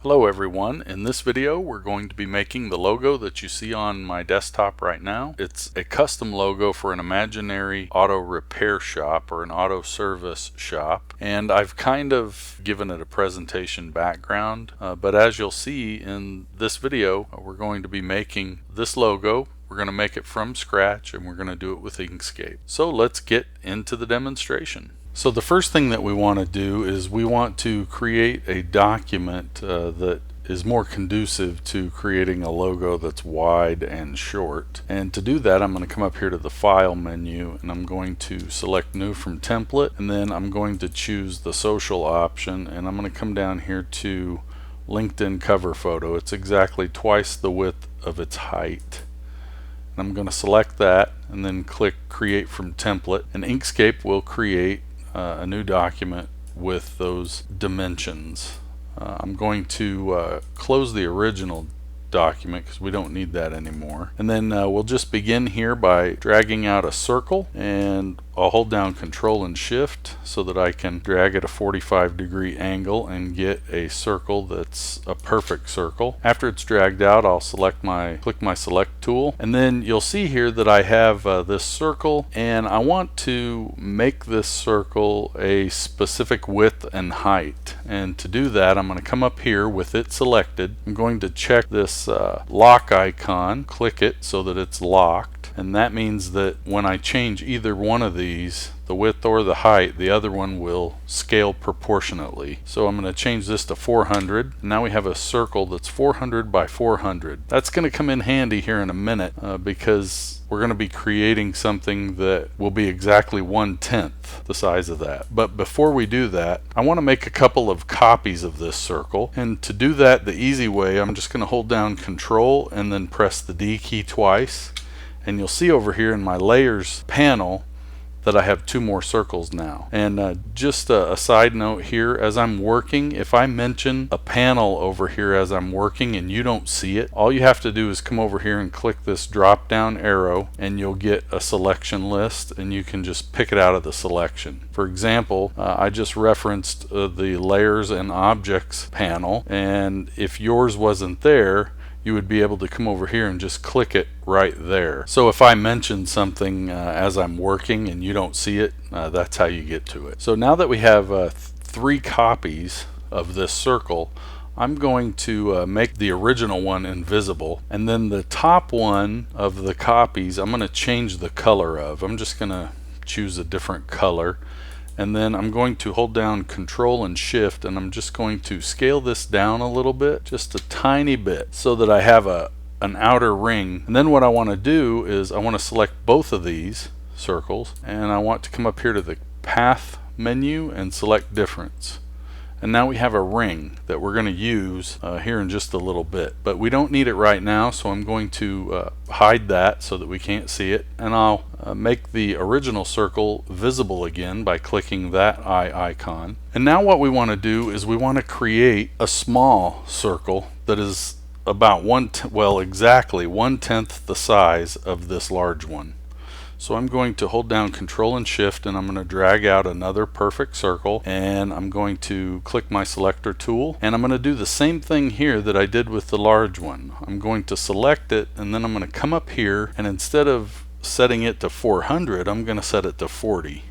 Hello everyone. In this video we're going to be making the logo that you see on my desktop right now. It's a custom logo for an imaginary auto repair shop or an auto service shop, and I've kind of given it a presentation background, but as you'll see in this video we're going to be making this logo. We're going to make it from scratch and we're going to do it with Inkscape. So let's get into the demonstration. So the first thing that we want to do is we want to create a document that is more conducive to creating a logo that's wide and short. And to do that, I'm going to come up here to the File menu and I'm going to select New from Template, and then I'm going to choose the Social option, and I'm going to come down here to LinkedIn cover photo. It's exactly twice the width of its height. And I'm going to select that and then click Create from Template, and Inkscape will create a new document with those dimensions. I'm going to close the original document because we don't need that anymore, and then we'll just begin here by dragging out a circle, and I'll hold down Control and Shift so that I can drag at a 45-degree angle and get a circle that's a perfect circle. After it's dragged out, I'll click my select tool, and then you'll see here that I have this circle, and I want to make this circle a specific width and height. And to do that, I'm going to come up here with it selected. I'm going to check this lock icon, click it so that it's locked, and that means that when I change either one of these, the width or the height, the other one will scale proportionately. So I'm going to change this to 400. Now we have a circle that's 400 by 400. That's going to come in handy here in a minute because we're going to be creating something that will be exactly 1/10 the size of that. But before we do that, I want to make a couple of copies of this circle, and to do that the easy way, I'm just going to hold down Control and then press the D key twice, and you'll see over here in my layers panel that I have two more circles now. And just a side note here, as I'm working, if I mention a panel over here as I'm working and you don't see it, all you have to do is come over here and click this drop down arrow and you'll get a selection list, and you can just pick it out of the selection. For example, I just referenced the layers and objects panel, and if yours wasn't there, you would be able to come over here and just click it right there. So if I mention something as I'm working and you don't see it, that's how you get to it. So now that we have 3 copies of this circle, I'm going to make the original one invisible, and then the top one of the copies I'm going to change the color of. I'm just going to choose a different color, and then I'm going to hold down Control and Shift, and I'm just going to scale this down a little bit, just a tiny bit, so that I have an outer ring. And then what I want to do is I want to select both of these circles, and I want to come up here to the Path menu and select Difference. And now we have a ring that we're going to use here in just a little bit, but we don't need it right now, so I'm going to hide that so that we can't see it, and I'll make the original circle visible again by clicking that eye icon. And now what we want to do is we want to create a small circle that is about exactly 1/10 the size of this large one. So I'm going to hold down Control and Shift, and I'm going to drag out another perfect circle, and I'm going to click my selector tool, and I'm going to do the same thing here that I did with the large one. I'm going to select it, and then I'm going to come up here, and instead of setting it to 400, I'm going to set it to 40.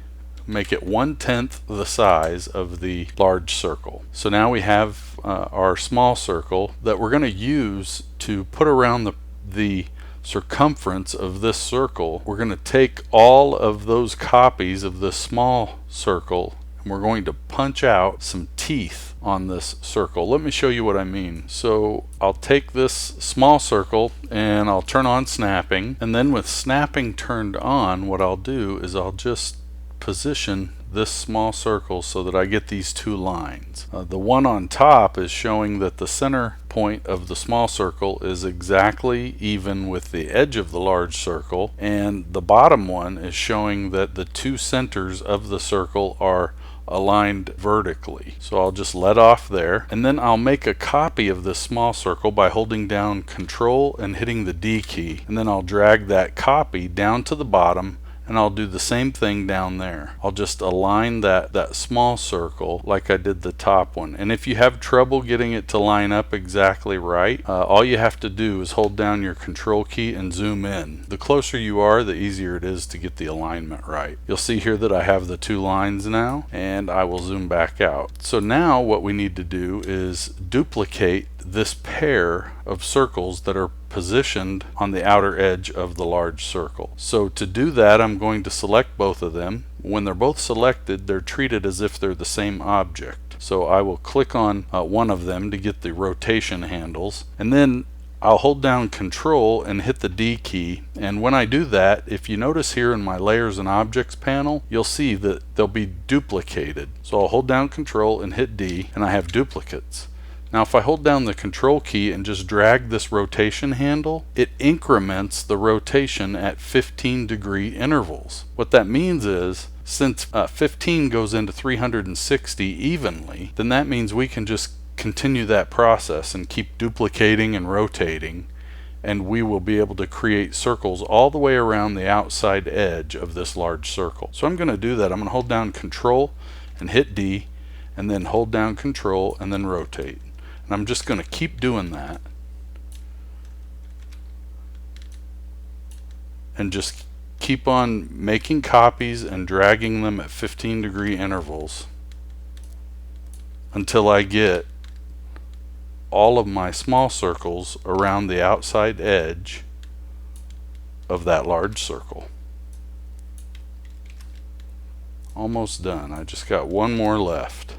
Make it 1/10 the size of the large circle. So now we have our small circle that we're going to use to put around the circumference of this circle. We're going to take all of those copies of this small circle, and we're going to punch out some teeth on this circle. Let me show you what I mean. So I'll take this small circle and I'll turn on snapping, and then with snapping turned on, what I'll do is I'll just position this small circle so that I get these 2 lines. The one on top is showing that the center point of the small circle is exactly even with the edge of the large circle, and the bottom one is showing that the 2 centers of the circle are aligned vertically. So I'll just let off there, and then I'll make a copy of this small circle by holding down Control and hitting the D key, and then I'll drag that copy down to the bottom, and I'll do the same thing down there. I'll just align that small circle like I did the top one. And if you have trouble getting it to line up exactly right, all you have to do is hold down your control key and zoom in. The closer you are, the easier it is to get the alignment right. You'll see here that I have the two lines now, and I will zoom back out. So now what we need to do is duplicate this pair of circles that are positioned on the outer edge of the large circle. So to do that, I'm going to select both of them. When they're both selected, they're treated as if they're the same object. So I will click on one of them to get the rotation handles, and then I'll hold down Control and hit the D key. And when I do that, if you notice here in my Layers and Objects panel, you'll see that they'll be duplicated. So I'll hold down Control and hit D, and I have duplicates. Now if I hold down the Control key and just drag this rotation handle, it increments the rotation at 15-degree intervals. What that means is, since 15 goes into 360 evenly, then that means we can just continue that process and keep duplicating and rotating, and we will be able to create circles all the way around the outside edge of this large circle. So I'm going to do that. I'm going to hold down Control and hit D, and then hold down Control and then rotate. And I'm just going to keep doing that, and just keep on making copies and dragging them at 15-degree intervals until I get all of my small circles around the outside edge of that large circle. Almost done. I just got one more left.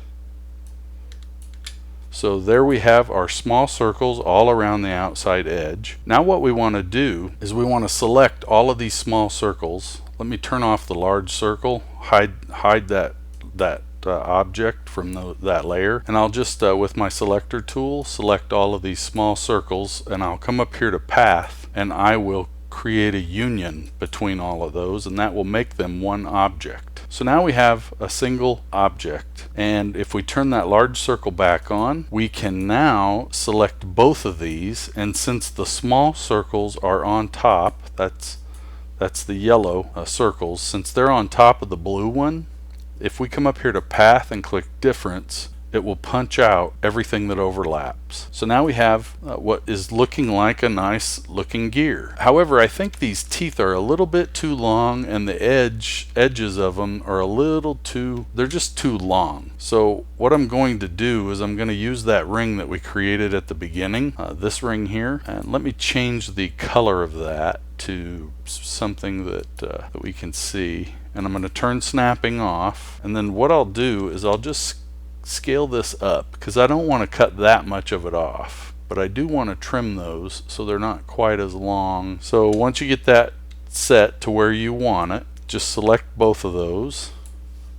So there we have our small circles all around the outside edge. Now what we want to do is we want to select all of these small circles. Let me turn off the large circle, hide that object from that layer, and I'll just with my selector tool select all of these small circles, and I'll come up here to Path, and I will create a union between all of those, and that will make them one object. So now we have a single object, and if we turn that large circle back on, we can now select both of these, and since the small circles are on top, that's the yellow circles, since they're on top of the blue one, if we come up here to Path and click Difference, it will punch out everything that overlaps. So now we have what is looking like a nice looking gear. However, I think these teeth are a little bit too long, and the edges of them are a little too, they're just too long. So what I'm going to do is I'm going to use that ring that we created at the beginning, this ring here, and let me change the color of that to something that we can see. And I'm going to turn snapping off, and then what I'll do is I'll just scale this up because I don't want to cut that much of it off, but I do want to trim those so they're not quite as long. So once you get that set to where you want it, just select both of those,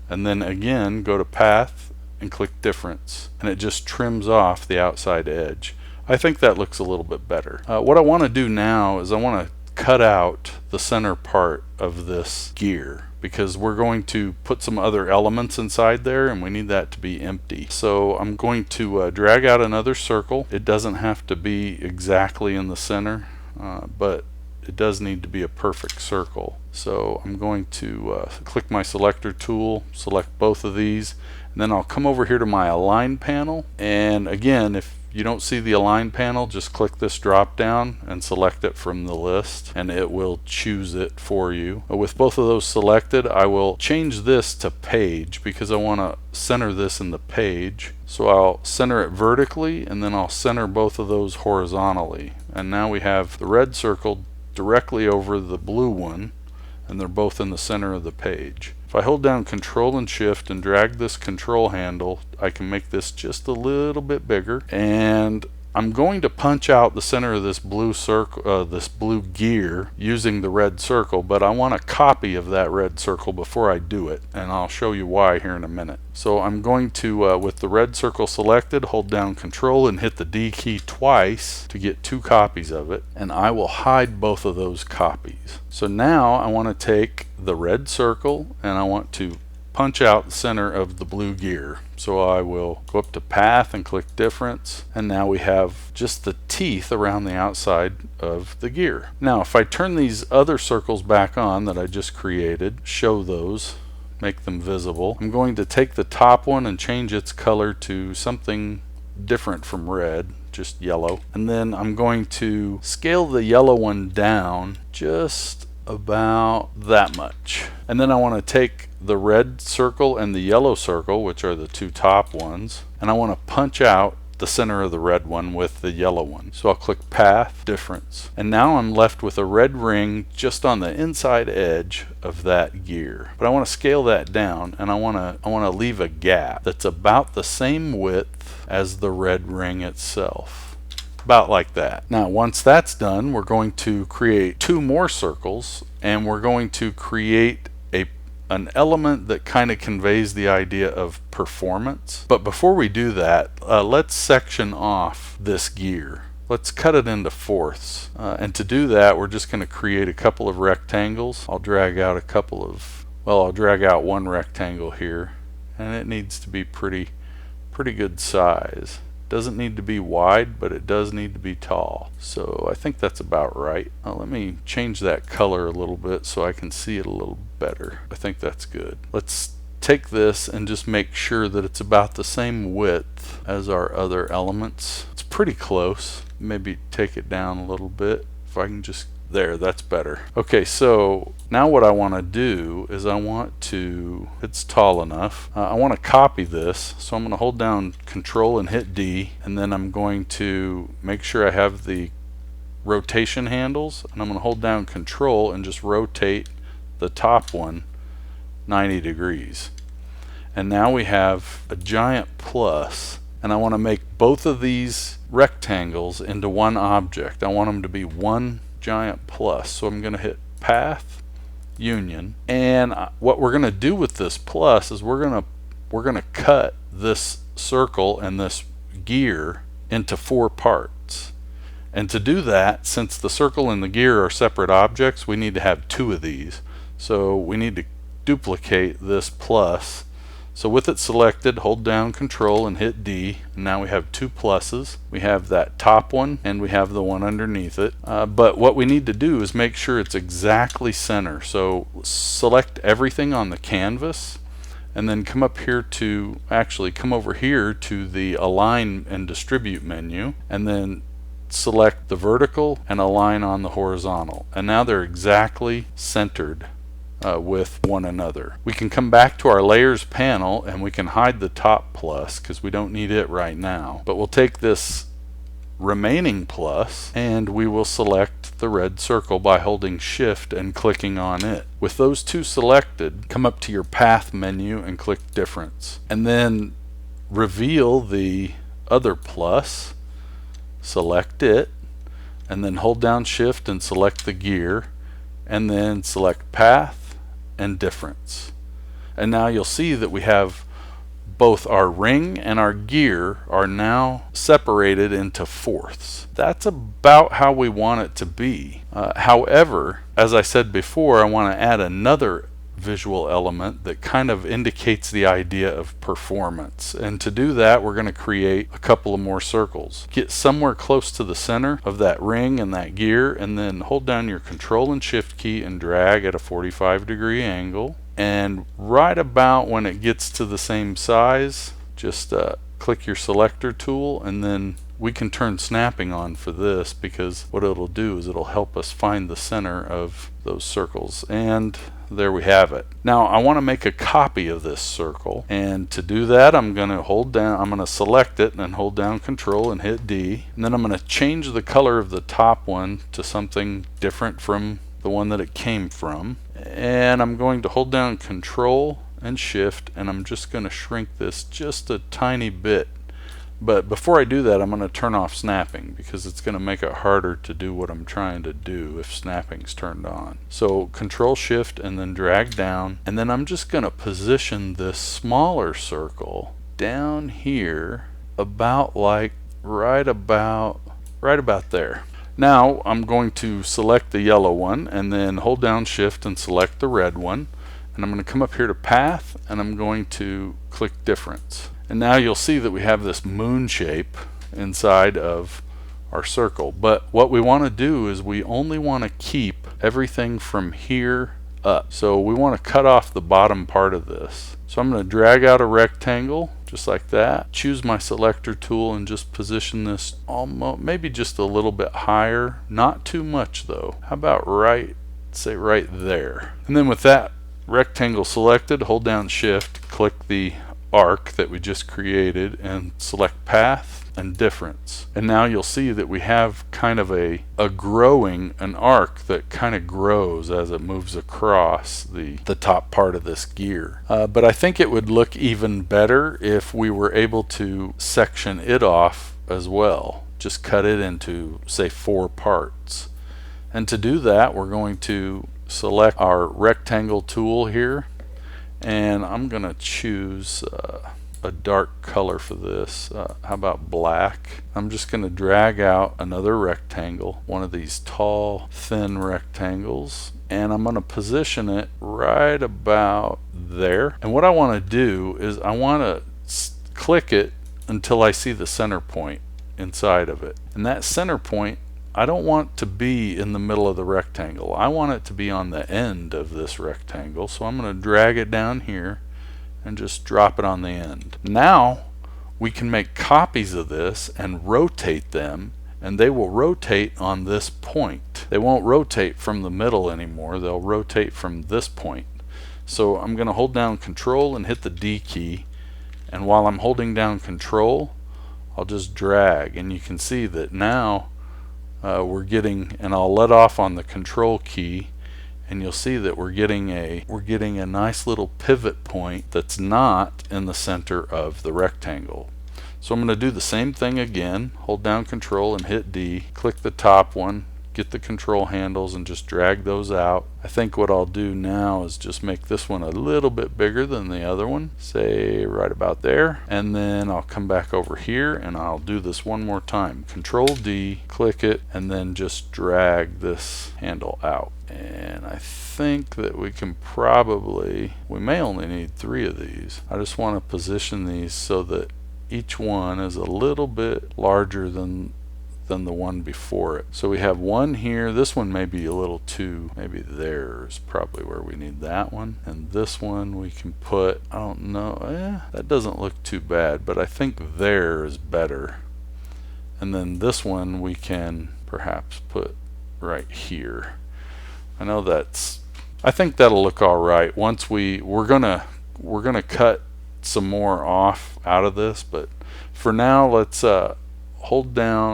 and then again go to Path and click Difference, and it just trims off the outside edge. I think that looks a little bit better. What I want to do now is I want to cut out the center part of this gear, because we're going to put some other elements inside there, and we need that to be empty. So I'm going to drag out another circle. It doesn't have to be exactly in the center, but it does need to be a perfect circle. So I'm going to click my selector tool, select both of these, and then I'll come over here to my Align panel, and again, if you don't see the Align panel, just click this drop down and select it from the list, and it will choose it for you. With both of those selected, I will change this to Page because I want to center this in the page. So I'll center it vertically, and then I'll center both of those horizontally. And now we have the red circle directly over the blue one, and they're both in the center of the page. If I hold down Control and Shift and drag this control handle, I can make this just a little bit bigger, and I'm going to punch out the center of this blue circle, this blue gear, using the red circle, but I want a copy of that red circle before I do it, and I'll show you why here in a minute. So I'm going to, with the red circle selected, hold down Control and hit the D key twice to get 2 copies of it, and I will hide both of those copies. So now I want to take the red circle and I want to punch out the center of the blue gear. So I will go up to path and click difference, and now we have just the teeth around the outside of the gear. Now if I turn these other circles back on that I just created, show those, make them visible, I'm going to take the top one and change its color to something different from red, just yellow, and then I'm going to scale the yellow one down just about that much. And then I want to take the red circle and the yellow circle, which are the two top ones, and I want to punch out the center of the red one with the yellow one. So I'll click path, difference, and now I'm left with a red ring just on the inside edge of that gear. But I want to scale that down, and I want to leave a gap that's about the same width as the red ring itself. About like that. Now once that's done, we're going to create two more circles, and we're going to create an element that kind of conveys the idea of performance. But before we do that, let's section off this gear. Let's cut it into fourths, and to do that we're just going to create a couple of rectangles. I'll drag out I'll drag out one rectangle here, and it needs to be pretty good size. Doesn't need to be wide, but it does need to be tall. So I think that's about right. Now let me change that color a little bit so I can see it a little better. I think that's good. Let's take this and just make sure that it's about the same width as our other elements. It's pretty close. Maybe take it down a little bit. If I can just, there, that's better. Okay, so now what I want to do is it's tall enough. I want to copy this, so I'm going to hold down Control and hit D, and then I'm going to make sure I have the rotation handles, and I'm going to hold down Control and just rotate the top one 90 degrees. And now we have a giant plus, and I want to make both of these rectangles into one object. I want them to be one giant plus. So I'm going to hit path, union, and what we're going to do with this plus is we're going to cut this circle and this gear into 4 parts. And to do that, since the circle and the gear are separate objects, we need to have 2 of these. So we need to duplicate this plus. So with it selected, hold down Control and hit D, and now we have 2 pluses. We have that top one and we have the one underneath it. But what we need to do is make sure it's exactly center. So select everything on the canvas, and then come up here to, come over here to the Align and Distribute menu, and then select the vertical and align on the horizontal. And now they're exactly centered with one another. We can come back to our layers panel and we can hide the top plus because we don't need it right now. But we'll take this remaining plus and we will select the red circle by holding Shift and clicking on it. With those 2 selected, come up to your path menu and click difference. And then reveal the other plus, select it, and then hold down Shift and select the gear, and then select path and difference. And now you'll see that we have both our ring and our gear are now separated into fourths. That's about how we want it to be. However, as I said before, I want to add another visual element that kind of indicates the idea of performance. And to do that, we're going to create a couple of more circles. Get somewhere close to the center of that ring and that gear, and then hold down your Control and Shift key and drag at a 45-degree angle. And right about when it gets to the same size, just click your selector tool, and then we can turn snapping on for this, because what it'll do is it'll help us find the center of those circles. And there we have it. Now I want to make a copy of this circle, and to do that I'm going to select it and hold down Control and hit D, and then I'm going to change the color of the top one to something different from the one that it came from, and I'm going to hold down Control and Shift, and I'm just going to shrink this just a tiny bit. But before I do that, I'm going to turn off snapping, because it's going to make it harder to do what I'm trying to do if snapping's turned on. So Control Shift and then drag down, and then I'm just going to position this smaller circle down here about like right about there. Now I'm going to select the yellow one and then hold down Shift and select the red one, And I'm going to come up here to path, and I'm going to click difference. And now you'll see that we have this moon shape inside of our circle. But what we want to do is we only want to keep everything from here up. So we want to cut off the bottom part of this. So I'm going to drag out a rectangle just like that. Choose my selector tool and just position this almost, maybe just a little bit higher. Not too much though. How about say right there. And then with that rectangle selected, hold down shift, click the arc that we just created and select path and difference. And now you'll see that we have kind of an arc that kind of grows as it moves across the top part of this gear. But I think it would look even better if we were able to section it off as well. Just cut it into, say, 4 parts. And to do that, we're going to select our rectangle tool here, and I'm going to choose a dark color for this. How about black? I'm just going to drag out another rectangle, one of these tall, thin rectangles, and I'm going to position it right about there. And what I want to do is I want to click it until I see the center point inside of it. And that center point, I don't want to be in the middle of the rectangle. I want it to be on the end of this rectangle. So I'm going to drag it down here and just drop it on the end. Now we can make copies of this and rotate them, and they will rotate on this point. They won't rotate from the middle anymore. They'll rotate from this point. So I'm going to hold down Control and hit the D key, and while I'm holding down Control, I'll just drag, and you can see that now we're getting, and I'll let off on the Control key, and you'll see that we're getting a nice little pivot point that's not in the center of the rectangle. So I'm going to do the same thing again. Hold down Control and hit D, click the top one, get the control handles and just drag those out. I think what I'll do now is just make this one a little bit bigger than the other one, say right about there, and then I'll come back over here and I'll do this one more time. Control D, click it, and then just drag this handle out. And I think that we can we may only need 3 of these. I just want to position these so that each one is a little bit larger than the one before it. So we have one here. This one may be a little too, maybe there's probably where we need that one. And this one we can put, I don't know, that doesn't look too bad, but I think there is better. And then this one we can perhaps put right here. I know I think that'll look all right. Once we're gonna cut some more off out of this, but for now let's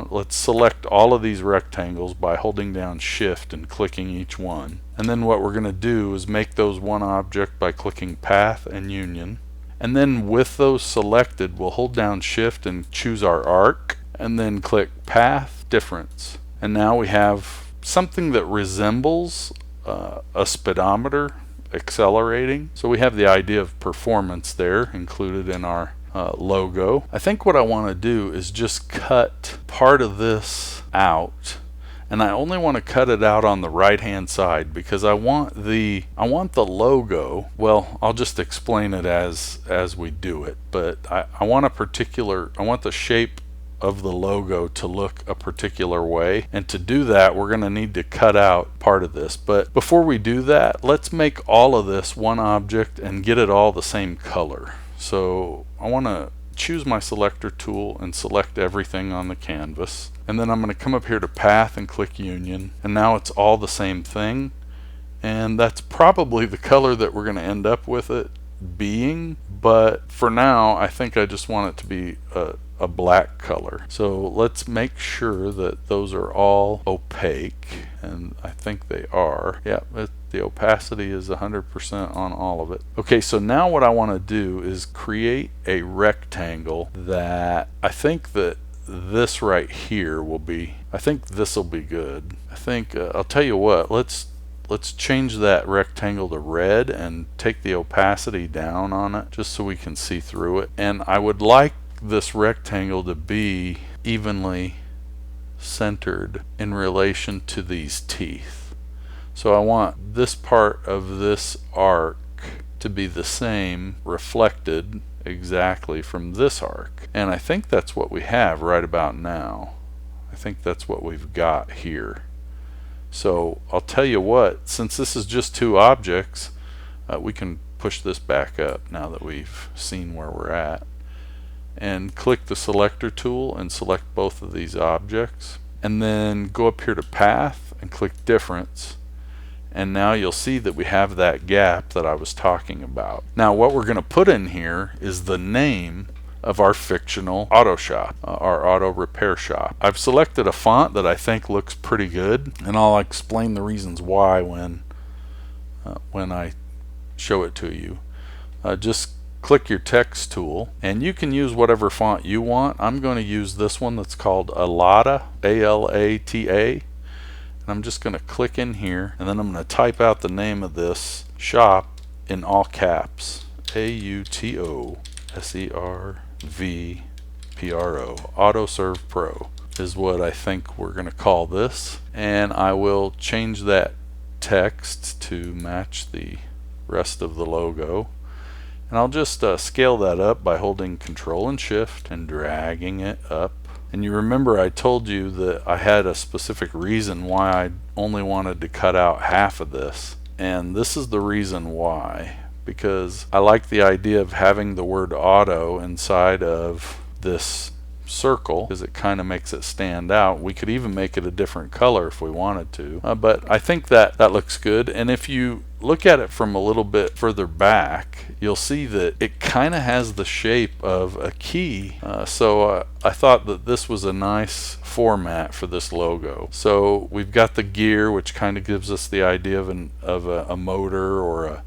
let's select all of these rectangles by holding down Shift and clicking each one. And then what we're going to do is make those one object by clicking Path and Union. And then with those selected, we'll hold down Shift and choose our arc, and then click Path, Difference. And now we have something that resembles a speedometer accelerating. So we have the idea of performance there included in our logo. I think what I want to do is just cut part of this out, and I only want to cut it out on the right hand side because I want the logo, well, I'll just explain it as we do it, but I want the shape of the logo to look a particular way, and to do that we're going to need to cut out part of this. But before we do that, let's make all of this one object and get it all the same color. So I want to choose my selector tool and select everything on the canvas, and then I'm going to come up here to Path and click Union, and now it's all the same thing, and that's probably the color that we're going to end up with it being, but for now I think I just want it to be a black color. So let's make sure that those are all opaque, and I think they are. Yeah, the opacity is 100% on all of it. Okay, so now what I want to do is create a rectangle that I think that this right here will be, I think this will be good. I think I'll tell you what, let's change that rectangle to red and take the opacity down on it just so we can see through it. And I would like this rectangle to be evenly centered in relation to these teeth. So I want this part of this arc to be the same, reflected exactly from this arc. And I think that's what we have right about now. I think that's what we've got here. So I'll tell you what, since this is just two objects, we can push this back up now that we've seen where we're at, and click the selector tool and select both of these objects, and then go up here to path and click difference, and now you'll see that we have that gap that I was talking about. Now what we're going to put in here is the name of our fictional auto shop, our auto repair shop. I've selected a font that I think looks pretty good, and I'll explain the reasons why when I show it to you. Just click your text tool, and you can use whatever font you want. I'm going to use this one that's called Alata, A-L-A-T-A, and I'm just going to click in here, and then I'm going to type out the name of this shop in all caps, A-U-T-O-S-E-R-V-P-R-O, AutoServe Pro is what I think we're going to call this, and I will change that text to match the rest of the logo. And I'll just scale that up by holding Control and Shift and dragging it up. And you remember I told you that I had a specific reason why I only wanted to cut out half of this. And this is the reason why. Because I like the idea of having the word auto inside of this circle, because it kind of makes it stand out. We could even make it a different color if we wanted to, but I think that looks good. And if you look at it from a little bit further back, you'll see that it kind of has the shape of a key, so I thought that this was a nice format for this logo. So we've got the gear, which kind of gives us the idea of a motor or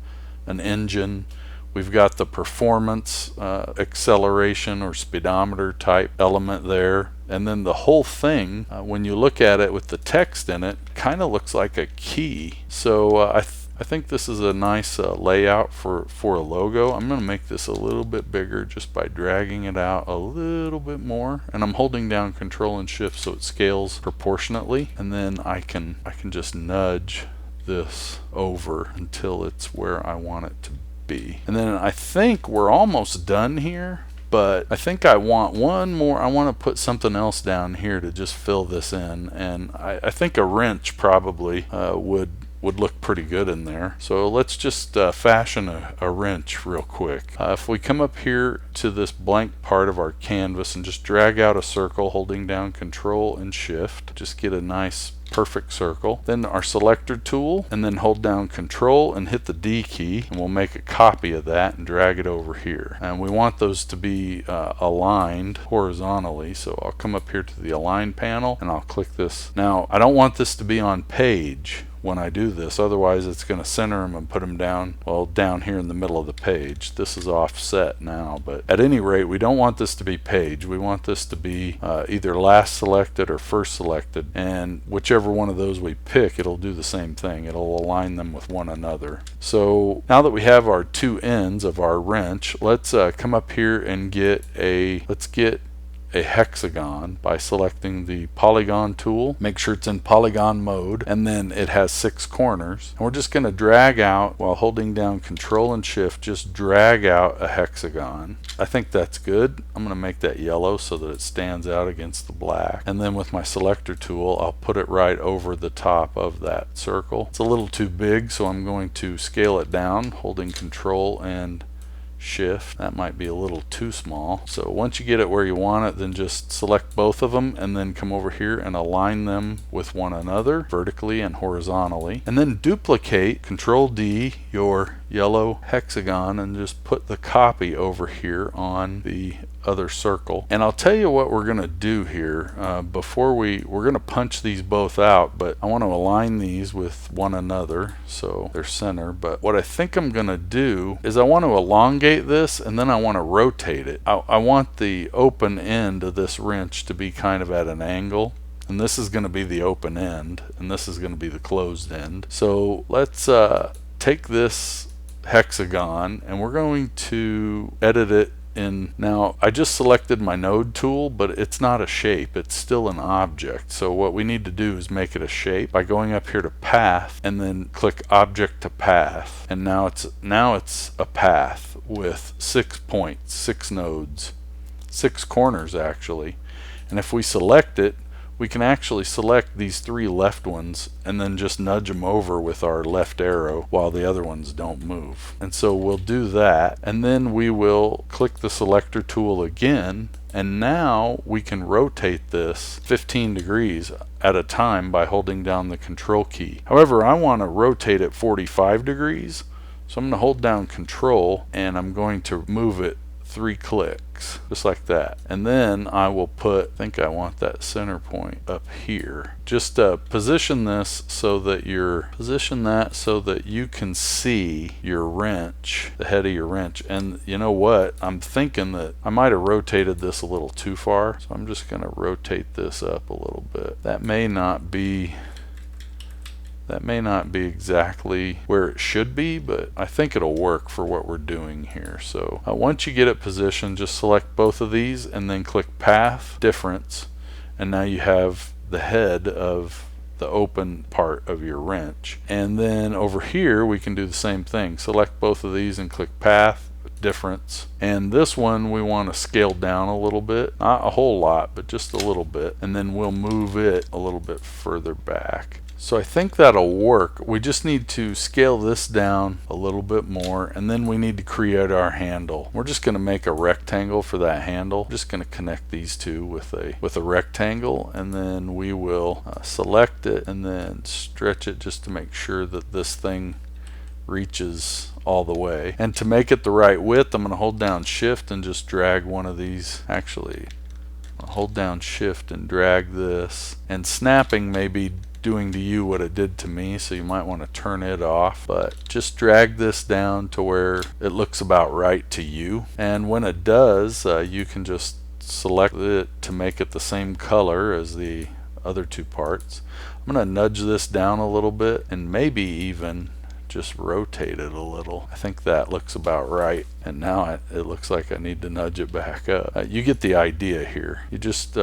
an engine. We've got the performance acceleration or speedometer type element there, and then the whole thing, when you look at it with the text in it, kind of looks like a key. So I think this is a nice layout for a logo. I'm going to make this a little bit bigger just by dragging it out a little bit more, and I'm holding down Control and Shift so it scales proportionately, and then I can just nudge this over until it's where I want it to be. And then I think we're almost done here, but I think I want one more. I want to put something else down here to just fill this in, and I think a wrench probably would look pretty good in there. So let's just fashion a wrench real quick. If we come up here to this blank part of our canvas and just drag out a circle holding down Control and Shift, just get a nice perfect circle. Then our selector tool, and then hold down Control and hit the D key, and we'll make a copy of that and drag it over here. And we want those to be aligned horizontally, so I'll come up here to the Align panel and I'll click this. Now I don't want this to be on page when I do this, otherwise it's going to center them and put them down, well, down here in the middle of the page. This is offset now, but at any rate, we don't want this to be page. We want this to be either last selected or first selected, and whichever one of those we pick, it'll do the same thing. It'll align them with one another. So now that we have our two ends of our wrench, let's come up here and get a hexagon by selecting the polygon tool. Make sure it's in polygon mode, and then it has 6 corners, and we're just going to drag out while holding down Control and Shift, just drag out a hexagon. I think that's good. I'm going to make that yellow so that it stands out against the black, and then with my selector tool I'll put it right over the top of that circle. It's a little too big, so I'm going to scale it down holding Control and Shift. That might be a little too small. So once you get it where you want it, then just select both of them and then come over here and align them with one another vertically and horizontally, and then duplicate, Control D, your yellow hexagon, and just put the copy over here on the other circle. And I'll tell you what we're going to do here before we're going to punch these both out, but I want to align these with one another so they're center. But what I think I'm going to do is I want to elongate this, and then I want to rotate it. I want the open end of this wrench to be kind of at an angle, and this is going to be the open end and this is going to be the closed end. So let's take this hexagon and we're going to edit it in. Now I just selected my node tool, but it's not a shape, it's still an object. So what we need to do is make it a shape by going up here to path and then click object to path, and now it's a path with 6 points, 6 nodes, 6 corners actually. And if we select it, we can actually select these 3 left ones and then just nudge them over with our left arrow while the other ones don't move. And so we'll do that, and then we will click the selector tool again, and now we can rotate this 15 degrees at a time by holding down the control key. However, I want to rotate it 45 degrees, so I'm going to hold down control and I'm going to move it 3 clicks, just like that. And then I will I think I want that center point up here. Just position this so that you can see your wrench, the head of your wrench. And you know what? I'm thinking that I might have rotated this a little too far, so I'm just going to rotate this up a little bit. That may not be exactly where it should be, but I think it'll work for what we're doing here. So once you get it positioned, just select both of these and then click path difference, and now you have the head of the open part of your wrench. And then over here we can do the same thing. Select both of these and click path difference, and this one we want to scale down a little bit, not a whole lot, but just a little bit, and then we'll move it a little bit further back. So I think that'll work. We just need to scale this down a little bit more, and then we need to create our handle. We're just going to make a rectangle for that handle. I'm just going to connect these two with a rectangle, and then we will select it and then stretch it just to make sure that this thing reaches all the way. And to make it the right width, I'm going to hold down shift and just drag one of these. Actually, I'll hold down shift and drag this, and snapping may be doing to you what it did to me, so you might want to turn it off, but just drag this down to where it looks about right to you. And when it does, you can just select it to make it the same color as the other 2 parts. I'm going to nudge this down a little bit and maybe even just rotate it a little. I think that looks about right, and now it looks like I need to nudge it back up. You get the idea here. You just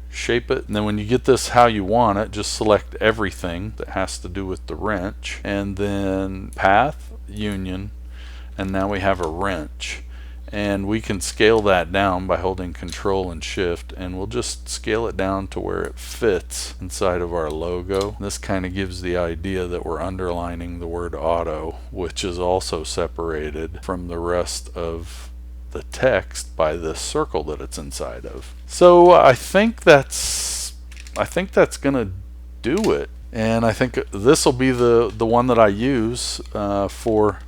shape it, and then when you get this how you want it, just select everything that has to do with the wrench, and then path union, and now we have a wrench. And we can scale that down by holding control and shift, and we'll just scale it down to where it fits inside of our logo. This kind of gives the idea that we're underlining the word auto, which is also separated from the rest of the text by this circle that it's inside of. So I think that's gonna do it, and I think this will be the one that I use for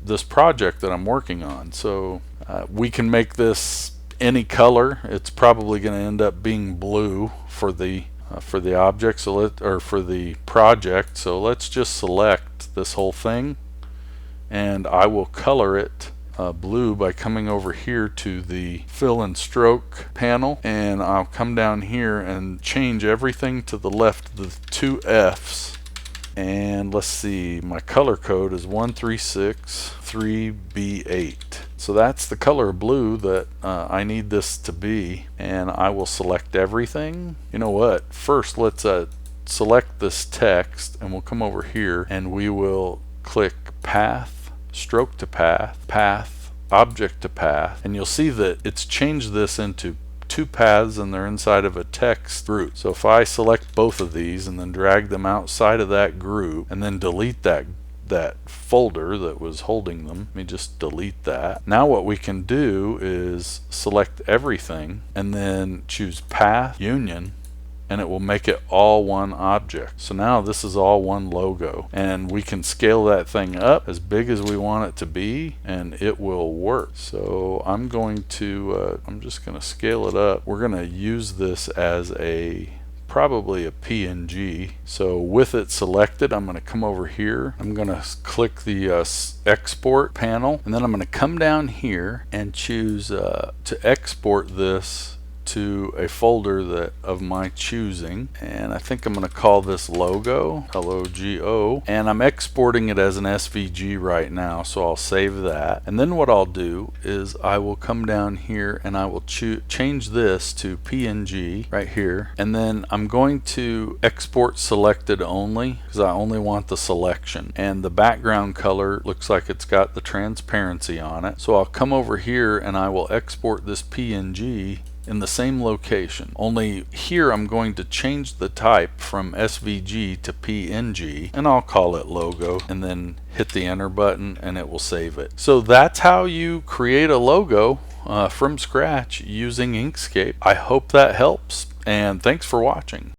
this project that I'm working on. So we can make this any color. It's probably going to end up being blue for the object, for the project. So let's just select this whole thing, and I will color it blue by coming over here to the fill and stroke panel, and I'll come down here and change everything to the left, the 2 F's. And let's see, my color code is 1363B8. So that's the color blue that I need this to be, and I will select everything. You know what, first let's select this text, and we'll come over here and we will click path, stroke to path, path, object to path, and you'll see that it's changed this into 2 paths, and they're inside of a text group. So if I select both of these and then drag them outside of that group and then delete that folder that was holding them, let me just delete that. Now what we can do is select everything and then choose path union, and it will make it all one object. So now this is all one logo, and we can scale that thing up as big as we want it to be, and it will work. So I'm going to I'm just going to scale it up. We're going to use this as probably a PNG. So with it selected, I'm going to come over here, I'm going to click the export panel, and then I'm going to come down here and choose to export this to a folder that of my choosing, and I think I'm going to call this logo, L-O-G-O, and I'm exporting it as an SVG right now, so I'll save that. And then what I'll do is I will come down here and I will change this to PNG right here, and then I'm going to export selected only because I only want the selection, and the background color looks like it's got the transparency on it. So I'll come over here and I will export this PNG in the same location, only here I'm going to change the type from SVG to PNG, and I'll call it logo, and then hit the enter button and it will save it. So that's how you create a logo from scratch using Inkscape. I hope that helps, and thanks for watching.